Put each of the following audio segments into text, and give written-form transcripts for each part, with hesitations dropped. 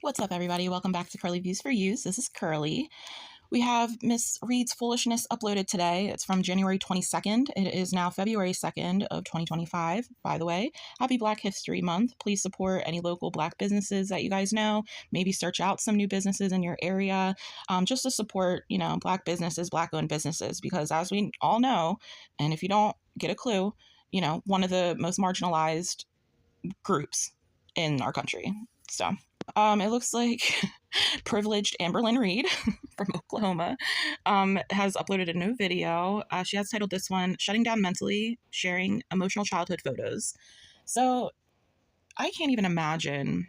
What's up, everybody? Welcome back to Curly Views for Use. This is Curly. We have Miss Reid's Foolishness uploaded today. It's from January 22nd. It is now February 2nd of 2025, by the way. Happy Black History Month. Please support any local Black businesses that you guys know. Maybe search out some new businesses in your area, just to support, Black businesses, Black-owned businesses, because as we all know, and if you don't get a clue, one of the most marginalized groups in our country. So it looks like privileged Amberlynn Reid from Oklahoma has uploaded a new video. She has titled this one, Shutting Down Mentally, Sharing Emotional Childhood Photos. So I can't even imagine.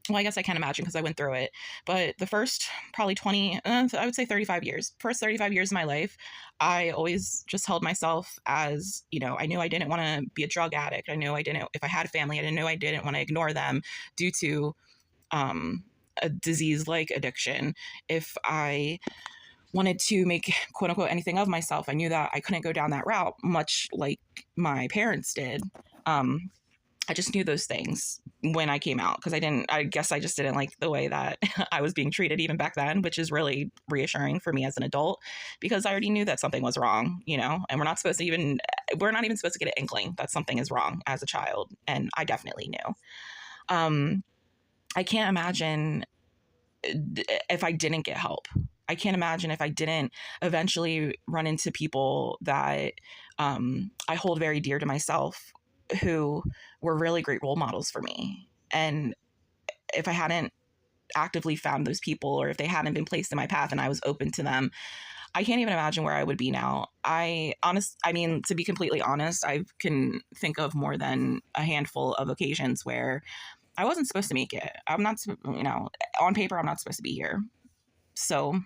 Well, I guess I can imagine because I went through it. But the first probably 20, I would say 35 years, first 35 years of my life, I always just held myself as, I knew I didn't want to be a drug addict. I knew I didn't, if I had a family, I knew I didn't want to ignore them due to a disease like addiction. If I wanted to make quote unquote anything of myself, I knew that I couldn't go down that route, much like my parents did. I just knew those things when I came out because I guess I just didn't like the way that I was being treated even back then, which is really reassuring for me as an adult because I already knew that something was wrong, and we're not even supposed to get an inkling that something is wrong as a child. And I definitely knew. I can't imagine if I didn't get help. I can't imagine if I didn't eventually run into people that I hold very dear to myself who were really great role models for me. And if I hadn't actively found those people or if they hadn't been placed in my path and I was open to them, I can't even imagine where I would be now. To be completely honest, I can think of more than a handful of occasions where I wasn't supposed to make it. I'm not, on paper, I'm not supposed to be here. So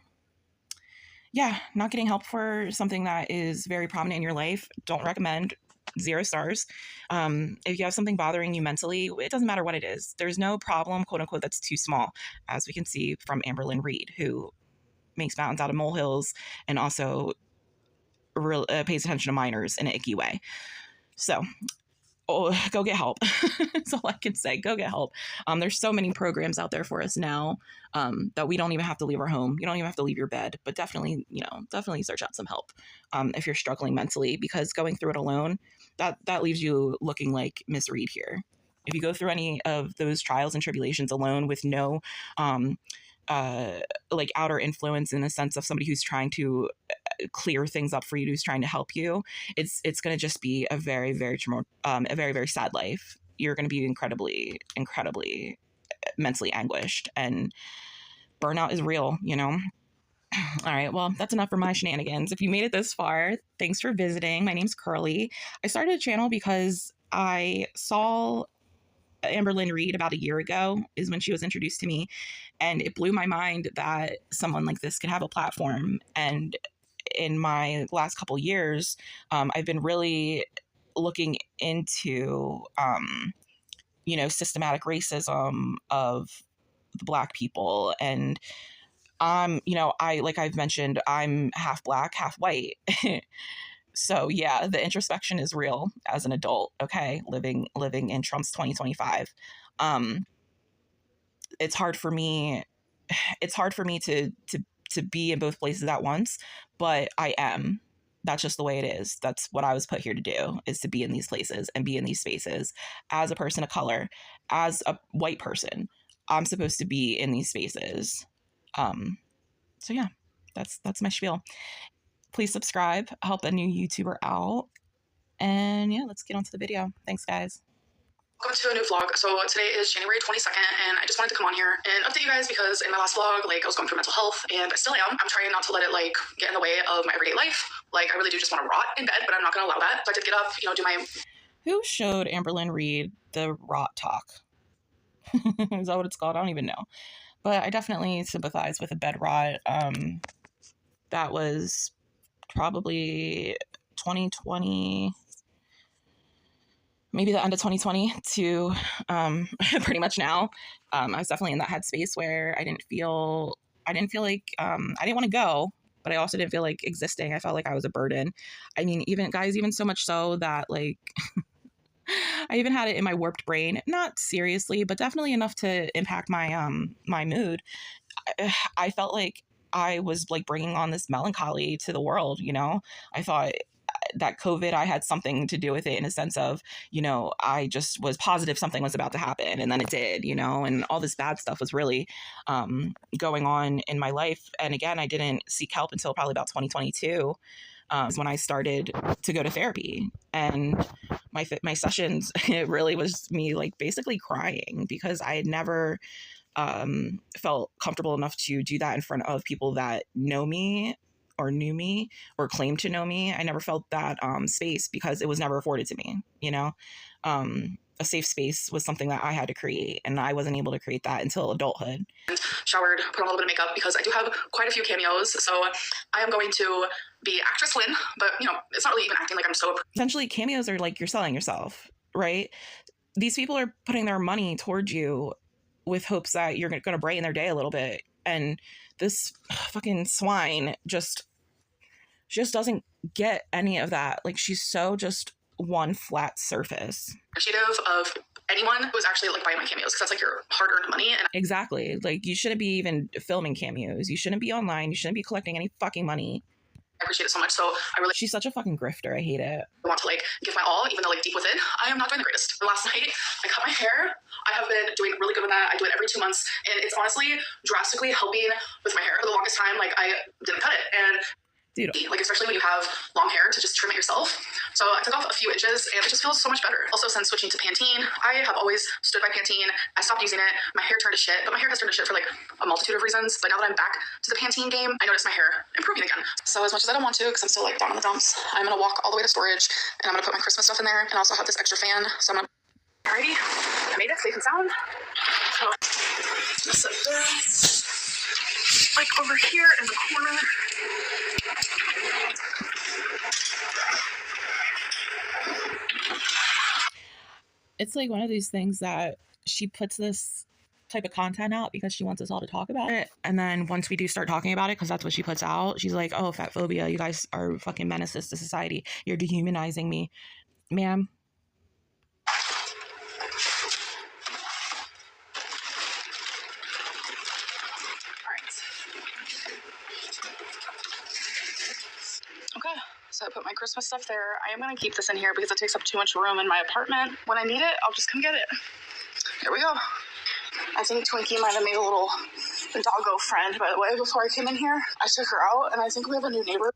yeah, not getting help for something that is very prominent in your life, don't recommend. 0 stars. If you have something bothering you mentally, it doesn't matter what it is. There's no problem, quote unquote, that's too small, as we can see from Amberlynn Reid, who makes mountains out of molehills and also pays attention to minors in an icky way. So go get help. That's all I can say. Go get help. There's so many programs out there for us now that we don't even have to leave our home. You don't even have to leave your bed, but definitely search out some help if you're struggling mentally, because going through it alone, that leaves you looking like Miss Reid here. If you go through any of those trials and tribulations alone with no outer influence in the sense of somebody who's trying to clear things up for you, who's trying to help you, it's going to just be a very, very sad life. You're going to be incredibly mentally anguished, and burnout is real, All right, well, that's enough for my shenanigans. If you made it this far, thanks for visiting. My name's Curly. I started a channel because I saw Amberlynn Reid about a year ago is when she was introduced to me, and it blew my mind that someone like this could have a platform. And in my last couple years, I've been really looking into systematic racism of the Black people. And like I've mentioned, I'm half Black, half white. So yeah, the introspection is real as an adult. Okay. Living in Trump's 2025. It's hard for me to be in both places at once, but I am. That's just the way it is. That's what I was put here to do, is to be in these places and be in these spaces as a person of color, as a white person. I'm supposed to be in these spaces. So yeah, that's my spiel. Please subscribe, help a new YouTuber out. And yeah, let's get on to the video. Thanks, guys. Welcome to a new vlog. So today is January 22nd, and I just wanted to come on here and update you guys because in my last vlog, I was going through mental health, and I still am. I'm trying not to let it get in the way of my everyday life. I really do just want to rot in bed, but I'm not going to allow that. So I did get up, do my... Who showed Amberlynn Reid the rot talk? Is that what it's called? I don't even know. But I definitely sympathize with a bed rot. That was probably 2020, maybe the end of 2020 to pretty much now. I was definitely in that headspace where I didn't feel like I didn't want to go, but I also didn't feel like existing. I felt like I was a burden. I mean, even so much so that I even had it in my warped brain, not seriously, but definitely enough to impact my mood. I felt like I was like bringing on this melancholy to the world, you know? I thought that COVID, I had something to do with it in a sense of, you know, I just was positive something was about to happen and then it did, you know, and all this bad stuff was really going on in my life. And again, I didn't seek help until probably about 2022 is when I started to go to therapy. And my sessions, it really was me like basically crying because I had never felt comfortable enough to do that in front of people that know me or knew me or claimed to know me. I never felt that space because it was never afforded to me, you know? A safe space was something that I had to create, and I wasn't able to create that until adulthood. Showered, put on a little bit of makeup because I do have quite a few cameos. So I am going to be actress Lynn, but you know, it's not really even acting like I'm so. Essentially, cameos are like you're selling yourself, right? These people are putting their money towards you with hopes that you're going to brighten their day a little bit. And this fucking swine just doesn't get any of that. Like, she's so just one flat surface. Appreciative of anyone who's actually like buying my cameos because that's like your hard-earned money. And exactly. Like, you shouldn't be even filming cameos. You shouldn't be online. You shouldn't be collecting any fucking money. I appreciate it so much. So I really, she's such a fucking grifter. I hate it. I want to like give my all, even though like deep within, I am not doing the greatest. Last night, I cut my hair. I have been doing really good with that. I do it every 2 months, and it's honestly drastically helping with my hair. For the longest time, like I didn't cut it, and dude, like especially when you have long hair, to just trim it yourself. So I took off a few inches and it just feels so much better. Also, since switching to Pantene, I have always stood by Pantene. I stopped using it. My hair turned to shit, but my hair has turned to shit for like a multitude of reasons. But now that I'm back to the Pantene game, I notice my hair improving again. So as much as I don't want to, because I'm still like down in the dumps, I'm gonna walk all the way to storage and I'm gonna put my Christmas stuff in there, and I also have this extra fan. So I'm gonna. Alrighty, I made it safe and sound. So I'm gonna set this like over here in the corner. It's like one of these things that she puts this type of content out because she wants us all to talk about it. And then once we do start talking about it, because that's what she puts out, she's like, oh, fat phobia, you guys are fucking menaces to society. You're dehumanizing me. Ma'am. Okay, so I put my Christmas stuff there. I am going to keep this in here because it takes up too much room in my apartment. When I need it, I'll just come get it. Here we go. I think Twinkie might have made a little doggo friend, by the way, before I came in here. I took her out, and I think we have a new neighbor.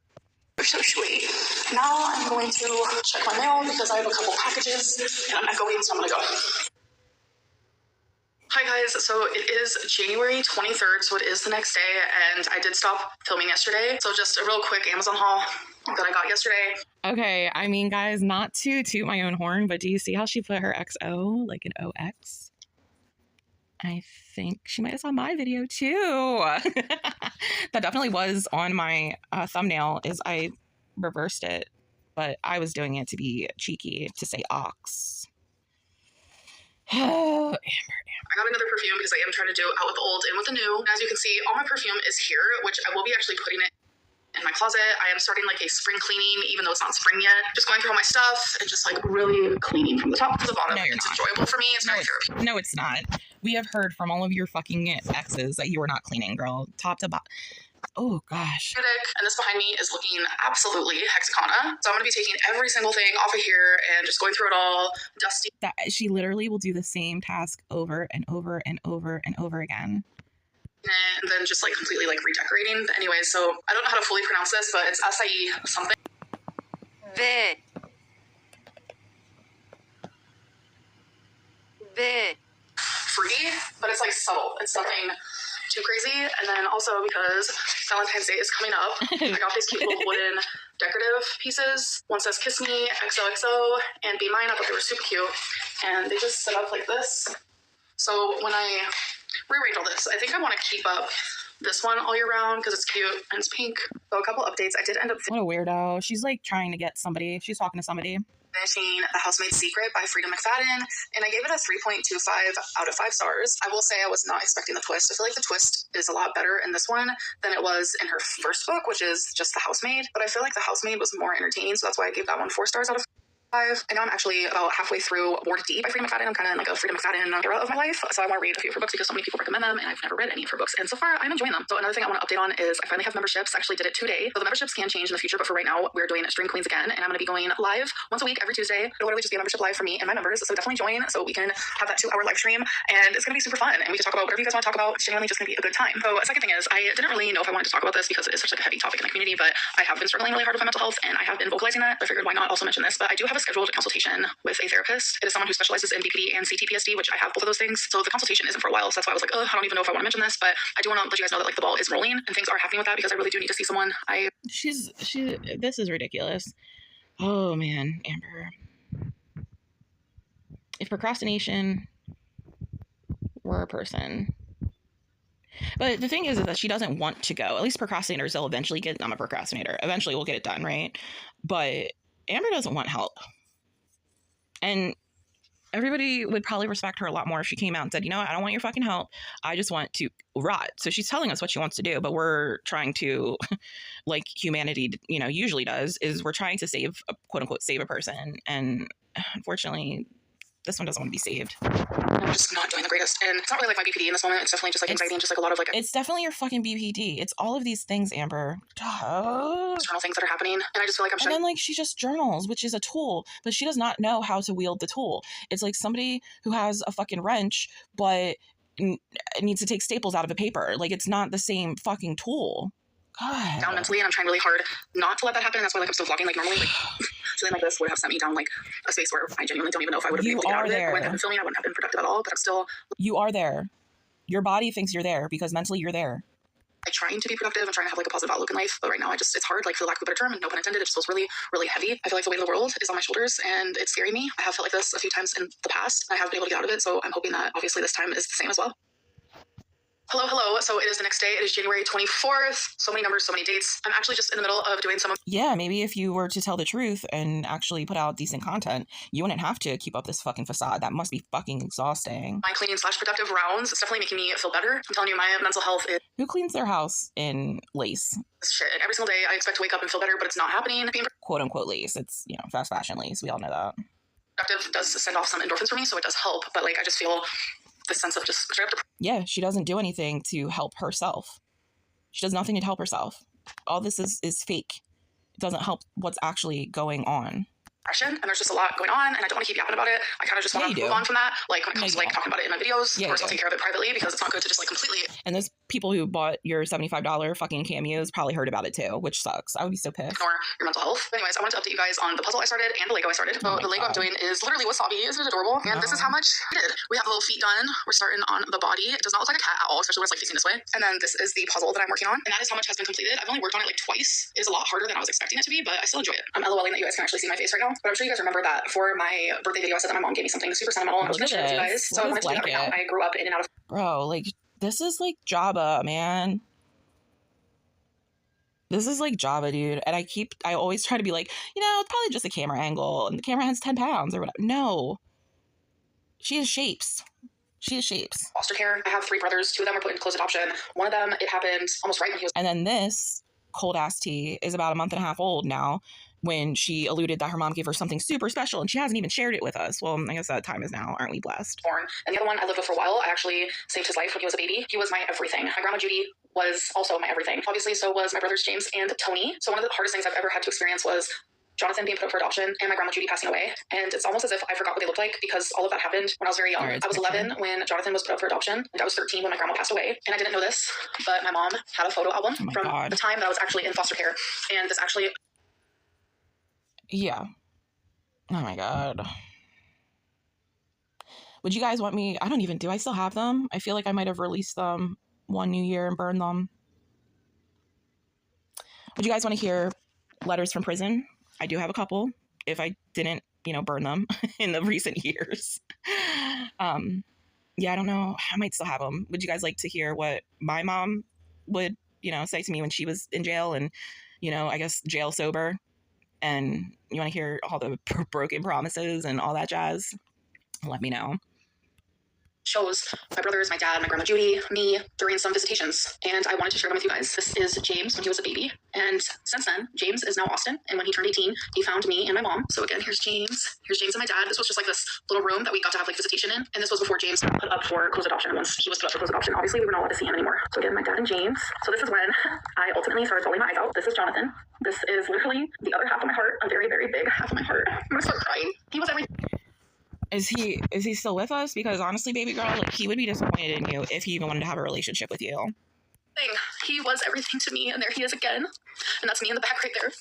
They're so sweet. Now I'm going to check my mail because I have a couple packages, and I'm echoing, so I'm going to go. Hi guys, so it is January 23rd, so it is the next day, and I did stop filming yesterday. So just a real quick Amazon haul that I got yesterday. Okay, I mean, guys, not to toot my own horn, but do you see how she put her XO, like an OX? I think she might have saw my video too. That definitely was on my thumbnail, is I reversed it, but I was doing it to be cheeky, to say ox. Oh, Amber. I got another perfume because I am trying to do out with the old, in with the new. As you can see, all my perfume is here, which I will be actually putting it in my closet. I am starting like a spring cleaning, even though it's not spring yet. Just going through all my stuff and just like really cleaning from the top to the bottom. No, you're it's not. Enjoyable for me. It's very therapeutic. No, it's not. We have heard from all of your fucking exes that you were not cleaning, girl. Top to bottom. Oh, gosh. And this behind me is looking absolutely hexacana. So I'm going to be taking every single thing off of here and just going through it all, dusty. That she literally will do the same task over and over and over and over again. And then just like completely like redecorating. Anyway, so I don't know how to fully pronounce this, but it's acai something. Free, but it's like subtle. It's nothing too crazy. And then also because Valentine's Day is coming up, I got these cute little wooden decorative pieces. One says kiss me, XOXO, and be mine. I thought they were super cute. And they just set up like this. So when I rearrange all this, I think I want to keep up this one all year round because it's cute and it's pink. So a couple updates. I did end up what a weirdo. She's like trying to get somebody. She's talking to somebody. finishing The Housemaid's Secret by Frida McFadden, and I gave it a 3.25 out of 5 stars. I will say I was not expecting the twist. I feel like the twist is a lot better in this one than it was in her first book, which is just The Housemaid, but I feel like The Housemaid was more entertaining, so that's why I gave that one 4 stars out of 5. And now I'm actually about halfway through Bored Deep by Freedom McFadden. I'm kind of in like a Freedom McFadden era of my life, so I want to read a few of her books because so many people recommend them, and I've never read any of her books, and so far I'm enjoying them. So another thing I want to update on is I finally have memberships. I actually did it today, so the memberships can change in the future, but for right now we're doing String Queens again, and I'm going to be going live once a week every Tuesday. It'll literally just be a membership live for me and my members, so definitely join so we can have that 2-hour live stream, and it's going to be super fun, and we can talk about whatever you guys want to talk about. It's genuinely just going to be a good time. So second thing is, I didn't really know if I wanted to talk about this because it is such like a heavy topic in the community, but I have been struggling really hard with my mental health, and I have been vocalizing that. I figured why not also mention this, but I do have a scheduled consultation with a therapist. It is someone who specializes in BPD and CTPSD, which I have both of those things. So the consultation isn't for a while, so that's why I was like, I don't even know if I want to mention this, but I do want to let you guys know that like the ball is rolling and things are happening with that because I really do need to see someone. This is ridiculous. Oh man, Amber. If procrastination were a person. But the thing is that she doesn't want to go. At least procrastinators, they'll eventually get, I'm a procrastinator. Eventually we'll get it done, right? But Amber doesn't want help. And everybody would probably respect her a lot more if she came out and said, you know what, I don't want your fucking help. I just want to rot. So she's telling us what she wants to do, but we're trying to, like humanity, usually does, is we're trying to save, quote unquote, save a person. And unfortunately, this one doesn't want to be saved. I'm just not doing the greatest. And it's not really like my BPD in this moment. It's definitely just like anxiety and just like a lot of like... It's definitely your fucking BPD. It's all of these things, Amber. External things that are happening. And I just feel like I'm... And then like she just journals, which is a tool, but she does not know how to wield the tool. It's like somebody who has a fucking wrench, but needs to take staples out of a paper. Like it's not the same fucking tool. God. Down mentally, and I'm trying really hard not to let that happen. And that's why like I'm still vlogging like normally. Like something like this would have sent me down like a space where I genuinely don't even know if I would have been able to get out of it. I wouldn't have been filming. I wouldn't have been productive at all. But I'm still. You are there. Your body thinks you're there because mentally you're there. Like trying to be productive and trying to have like a positive outlook in life, but right now it's hard. Like for lack of a better term, and no pun intended, it just feels really, really heavy. I feel like the weight of the world is on my shoulders, and it's scaring me. I have felt like this a few times in the past. I haven't been able to get out of it, so I'm hoping that obviously this time is the same as well. Hello. So it is the next day. It is January 24th. So many numbers, so many dates. I'm actually just in the middle of doing some of... Yeah, maybe if you were to tell the truth and actually put out decent content, you wouldn't have to keep up this fucking facade. That must be fucking exhausting. My cleaning / productive rounds. It's definitely making me feel better. I'm telling you, my mental health is... Who cleans their house in lace? Shit. Every single day I expect to wake up and feel better, but it's not happening. Being quote unquote lace. It's, fast fashion lace. We all know that. Productive does send off some endorphins for me, so it does help. But like, I just feel... the sense of just straight up yeah, she doesn't do anything to help herself. She does nothing to help herself. All this is fake. It doesn't help what's actually going on. And there's just a lot going on, and I don't want to keep yapping about it. I kind of just want to move on from that. Like when it comes to like talking about it in my videos, of course I'll take care of it privately because it's not good to just like completely. And those people who bought your $75 fucking cameos probably heard about it too, which sucks. I would be so pissed. Ignore your mental health. But anyways, I wanted to update you guys on the puzzle I started and the Lego I started. So the Lego I'm doing is literally wasabi. Isn't it adorable? And this is how much I did. We have the little feet done. We're starting on the body. It does not look like a cat at all, especially when it's like facing this way. And then this is the puzzle that I'm working on, and that is how much has been completed. I've only worked on it like twice. It is a lot harder than I was expecting it to be, but I still enjoy it. I'm LOLing that you guys can actually see my face right now, but I'm sure you guys remember that for my birthday video I said that my mom gave me something super sentimental and I was gonna share it with you guys. So I wanted to do that right now. I grew up in and out of... Bro, like this is like Jabba, man. This is like Jabba, dude. And I always try to be like, it's probably just a camera angle and the camera has 10 pounds or whatever. No. She has shapes. She has shapes. Foster care. I have 3 brothers. 2 of them were put in closed adoption. One of them, it happened almost right when he was... And then this cold ass tea is about a month and a half old now, when she alluded that her mom gave her something super special and she hasn't even shared it with us. Well, I guess that time is now. Aren't we blessed? Born. And the other one I lived with for a while. I actually saved his life when he was a baby. He was my everything. My grandma Judy was also my everything. Obviously, so was my brothers James and Tony. So one of the hardest things I've ever had to experience was Jonathan being put up for adoption and my grandma Judy passing away. And it's almost as if I forgot what they looked like because all of that happened when I was very young. I was 11 when Jonathan was put up for adoption, and I was 13 when my grandma passed away. And I didn't know this, but my mom had a photo album from the time that I was actually in foster care. And this actually... Yeah. Oh my God. Would you guys want me... do I still have them? I feel like I might have released them one New Year and burned them. Would you guys want to hear letters from prison? I do have a couple, if I didn't, burn them in the recent years. Yeah, I don't know. I might still have them. Would you guys like to hear what my mom would, say to me when she was in jail and, I guess jail sober? And you want to hear all the broken promises and all that jazz? Let me know. shows my brothers, my dad, my grandma Judy, me during some visitations. And I wanted to share them with you guys. This is James when he was a baby. And since then, James is now Austin. And when he turned 18, he found me and my mom. So again, here's James. Here's James and my dad. This was just like this little room that we got to have like visitation in. And this was before James got put up for closed adoption. Once he was put up for closed adoption, obviously we were not allowed to see him anymore. So again, my dad and James. So this is when I ultimately started bawling my eyes out. This is Jonathan. This is literally the other half of my heart, a very, very big half of my heart. I'm gonna start crying. He was everything. Is he still with us? Because honestly, baby girl, like, he would be disappointed in you if he even wanted to have a relationship with you. He was everything to me, and there he is again. And that's me in the back right there.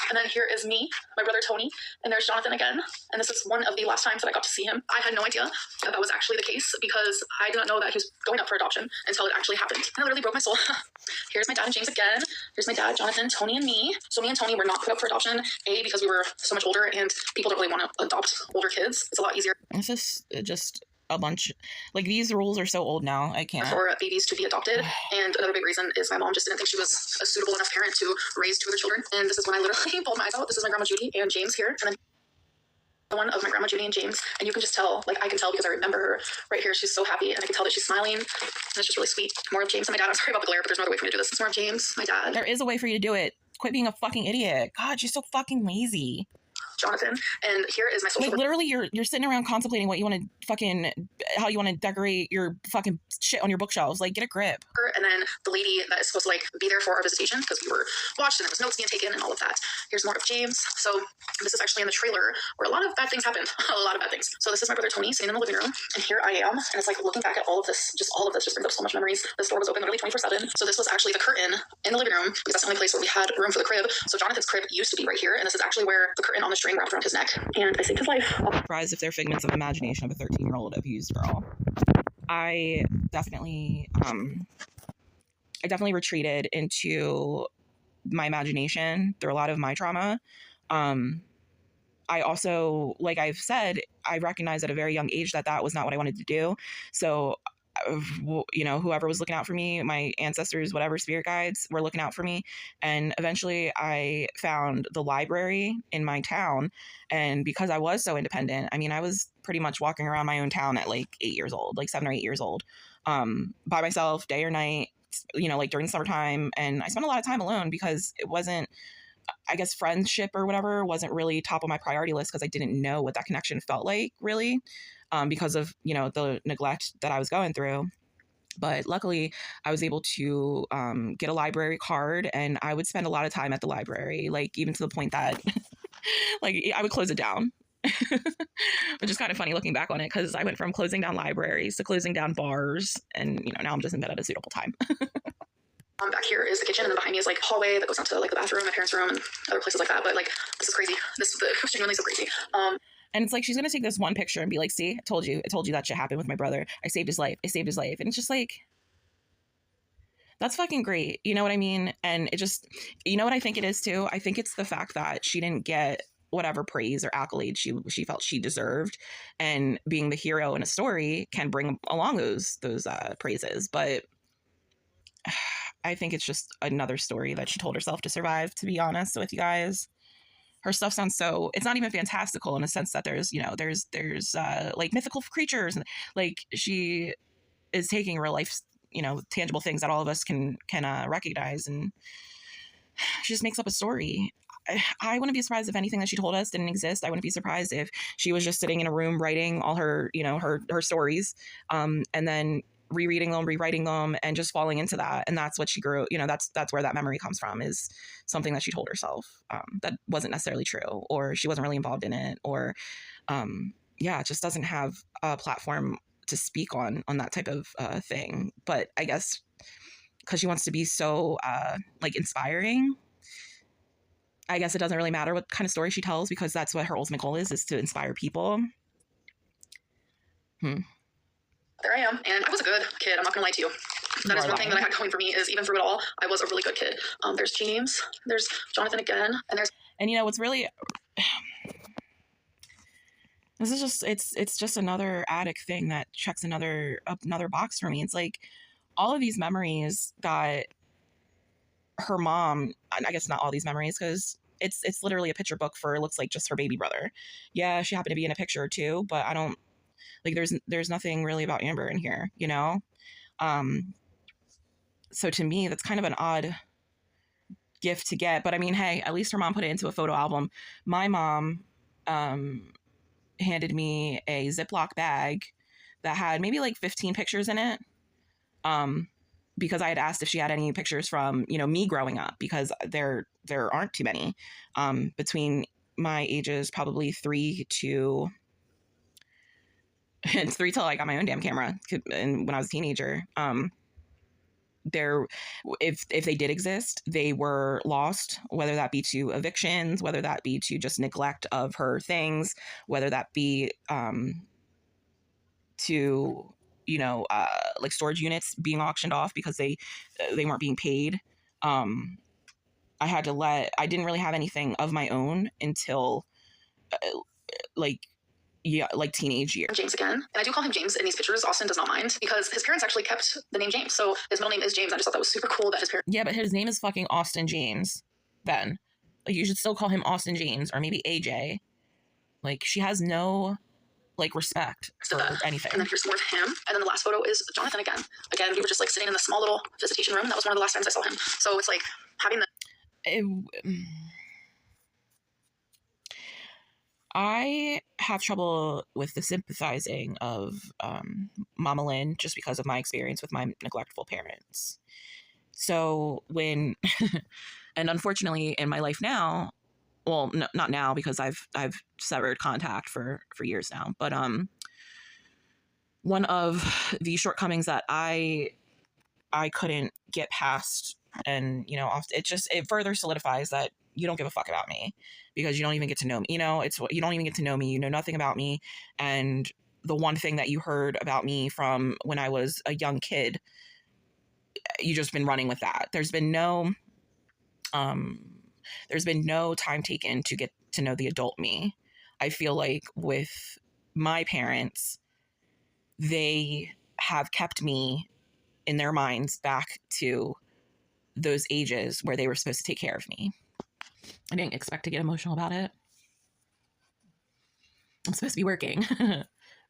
And then here is me, my brother Tony, and there's Jonathan again. And this is one of the last times that I got to see him. I had no idea that that was actually the case because I did not know that he was going up for adoption until it actually happened. And it literally broke my soul. Here's my dad and James again. Here's my dad, Jonathan, Tony, and me. So me and Tony were not put up for adoption, A, because we were so much older and people don't really want to adopt older kids. It's a lot easier. It's just a bunch, like, these rules are so old now. I can't. For babies to be adopted. And another big reason is my mom just didn't think she was a suitable enough parent to raise two of their children. And this is when I literally bawled my eyes out. This is my grandma Judy and James here. And then one of my grandma Judy and James. And you can just tell, like, I can tell because I remember her right here. She's so happy and I can tell that she's smiling. And it's just really sweet. More of James and my dad. I'm sorry about the glare, but there's no other way for me to do this. It's more of James, my dad. There is a way for you to do it. Quit being a fucking idiot. God, you're so fucking lazy. Jonathan, and here is my social. Like, literally, you're sitting around contemplating what you want to fucking, how you want to decorate your fucking shit on your bookshelves. Like, get a grip. And then the lady that is supposed to like be there for our visitation because we were watched and there was notes being taken and all of that. Here's more of James. So this is actually in the trailer where a lot of bad things happened. A lot of bad things. So this is my brother Tony sitting in the living room, and here I am, and it's like looking back at all of this just brings up so much memories. This door was open literally 24/7. So this was actually the curtain in the living room because that's the only place where we had room for the crib. So Jonathan's crib used to be right here, and this is actually where the curtain on the string wrapped around his neck. And I saved his life. Surprised if they're figments of imagination of a 13-year-old abused girl. I definitely retreated into my imagination through a lot of my trauma. I also, like I've said, I recognized at a very young age that was not what I wanted to do. So, you know, whoever was looking out for me, my ancestors, whatever spirit guides were looking out for me. And eventually I found the library in my town. And because I was so independent, I mean, I was pretty much walking around my own town at like 8 years old, like 7 or 8 years old, by myself, day or night, you know, like during the summertime. And I spent a lot of time alone because it wasn't, I guess, friendship or whatever wasn't really top of my priority list because I didn't know what that connection felt like, really, because of, you know, the neglect that I was going through. But luckily, I was able to get a library card, and I would spend a lot of time at the library, like even to the point that like I would close it down. Which is kind of funny looking back on it because I went from closing down libraries to closing down bars, and, you know, now I'm just in bed at a suitable time. Back here is the kitchen, and then behind me is like hallway that goes down to like the bathroom, my parents' room, and other places like that. But like, this is crazy. This is genuinely so crazy. And it's like she's gonna take this one picture and be like, "See, I told you that shit happened with my brother. I saved his life. And it's just like, that's fucking great. You know what I mean? And it just, you know what I think it is too? I think it's the fact that she didn't get whatever praise or accolades she felt she deserved, and being the hero in a story can bring along those praises. But I think it's just another story that she told herself to survive, to be honest with you guys. Her stuff sounds so, it's not even fantastical in a sense that there's, you know, there's like mythical creatures, and like she is taking real life, you know, tangible things that all of us can recognize, and she just makes up a story. I wouldn't be surprised if anything that she told us didn't exist. I wouldn't be surprised if she was just sitting in a room writing all her, you know, her stories, and then rereading them, rewriting them, and just falling into that. And that's what she grew, you know, that's where that memory comes from, is something that she told herself that wasn't necessarily true, or she wasn't really involved in it, or it just doesn't have a platform to speak on that type of thing. But I guess because she wants to be so like inspiring, I guess it doesn't really matter what kind of story she tells, because that's what her ultimate goal is to inspire people. There I am, and I was a good kid. I'm not gonna lie to you. That is one thing that I had going for me, is even through it all, I was a really good kid. There's James, there's Jonathan again, and you know what's really, this is just, it's just another addict thing that checks another box for me. It's like all of these memories that her mom, I guess not all these memories, because it's literally a picture book for, it looks like, just her baby brother. Yeah, she happened to be in a picture or two, but I don't Like there's nothing really about Amber in here, you know? So to me, that's kind of an odd gift to get. But I mean, hey, at least her mom put it into a photo album. My mom handed me a Ziploc bag that had maybe like 15 pictures in it. Because I had asked if she had any pictures from, me growing up, because there aren't too many. Between my ages, probably 3 to it's 3 till I got my own damn camera, and when I was a teenager. There, if they did exist, they were lost, whether that be to evictions, whether that be to just neglect of her things, whether that be to like storage units being auctioned off because they weren't being paid. I didn't really have anything of my own until like teenage years. James again, and I do call him James in these pictures. Austin does not mind because his parents actually kept the name James, so his middle name is James. I just thought that was super cool that his parents. Yeah, but his name is fucking Austin James. Then, like, you should still call him Austin James, or maybe AJ. Like, she has no respect for anything. And then here's more of him. And then the last photo is Jonathan again. Again, we were just like sitting in the small little visitation room. That was one of the last times I saw him. So it's like having the. I have trouble with the sympathizing of Mama Lynn just because of my experience with my neglectful parents. So when, and unfortunately in my life now, well, no, not now because I've severed contact for years now, but one of the shortcomings that I couldn't get past, and it further solidifies that you don't give a fuck about me because you don't even get to know me. You don't even get to know me. You know nothing about me. And the one thing that you heard about me from when I was a young kid, you just been running with that. There's been no time taken to get to know the adult me. I feel like with my parents, they have kept me in their minds back to those ages where they were supposed to take care of me. I didn't expect to get emotional about it. I'm supposed to be working.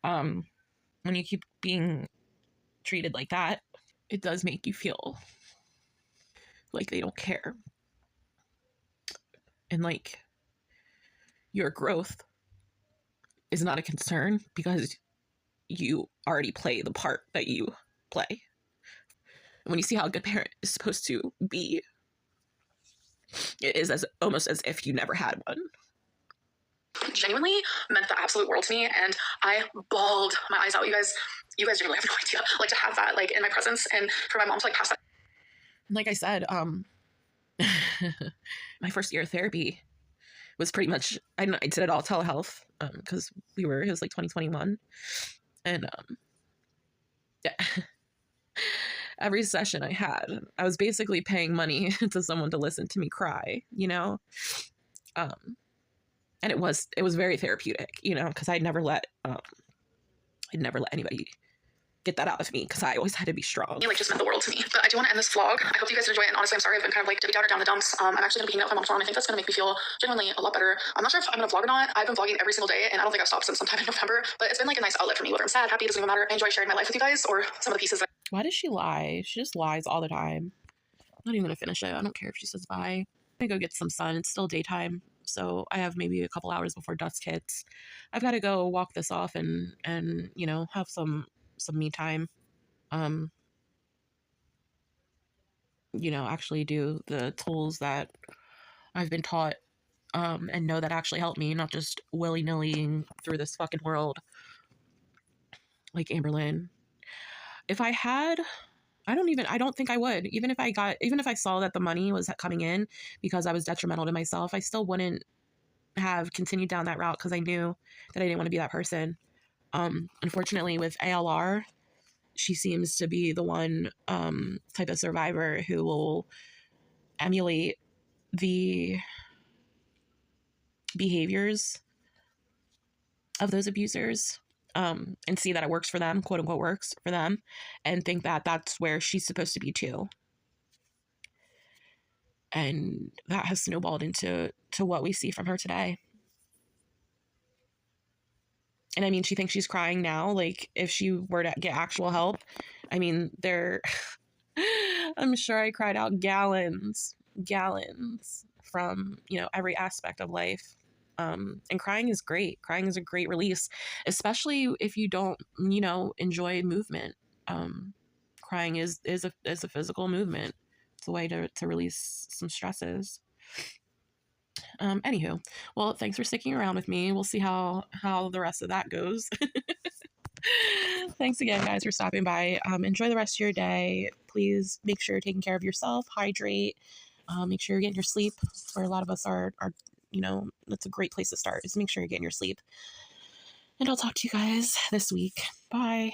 When you keep being treated like that, it does make you feel like they don't care. And like your growth is not a concern because you already play the part that you play. When you see how a good parent is supposed to be, it is almost as if you never had one. Genuinely meant the absolute world to me, and I bawled my eyes out. You guys genuinely have no idea. Like, to have that like in my presence, and for my mom to like pass that. Like I said, my first year of therapy was pretty much I did it all telehealth because it was like 2021, and yeah. Every session I had, I was basically paying money to someone to listen to me cry, and it was very therapeutic, because I'd never let anybody get that out of me because I always had to be strong. It just meant the world to me. But I do want to end this vlog. I hope you guys enjoy it. And honestly, I'm sorry I've been kind of like Debbie Downer down the dumps. I'm actually going to be hanging out with my mom tomorrow, and I think that's going to make me feel genuinely a lot better. I'm not sure if I'm going to vlog or not. I've been vlogging every single day, and I don't think I've stopped since sometime in November. But it's been like a nice outlet for me. Whether I'm sad, happy, it doesn't even matter. I enjoy sharing my life with you guys, or some of the pieces that. Why does she lie? She just lies all the time. I'm not even going to finish it. I don't care if she says bye. I'm going to go get some sun. It's still daytime, so I have maybe a couple hours before dusk hits. I've got to go walk this off and have some me time. Actually do the tools that I've been taught, and know that actually help me, not just willy-nilly through this fucking world like Amberlynn. If I had, I don't think I would. Even if I saw that the money was coming in because I was detrimental to myself, I still wouldn't have continued down that route because I knew that I didn't want to be that person. Unfortunately, with ALR, she seems to be the one type of survivor who will emulate the behaviors of those abusers, and see that it works for them, quote unquote works for them, and think that that's where she's supposed to be too. And that has snowballed into what we see from her today. And I mean, she thinks she's crying now. Like, if she were to get actual help, I mean, I'm sure I cried out gallons from, every aspect of life. And crying is great. Crying is a great release, especially if you don't, enjoy movement. Crying is a physical movement. It's a way to release some stresses. Anywho, well, thanks for sticking around with me. We'll see how the rest of that goes. Thanks again, guys, for stopping by. Enjoy the rest of your day. Please make sure you're taking care of yourself. Hydrate. Make sure you're getting your sleep. Where a lot of us are, that's a great place to start. Is make sure you're getting your sleep. And I'll talk to you guys this week. Bye.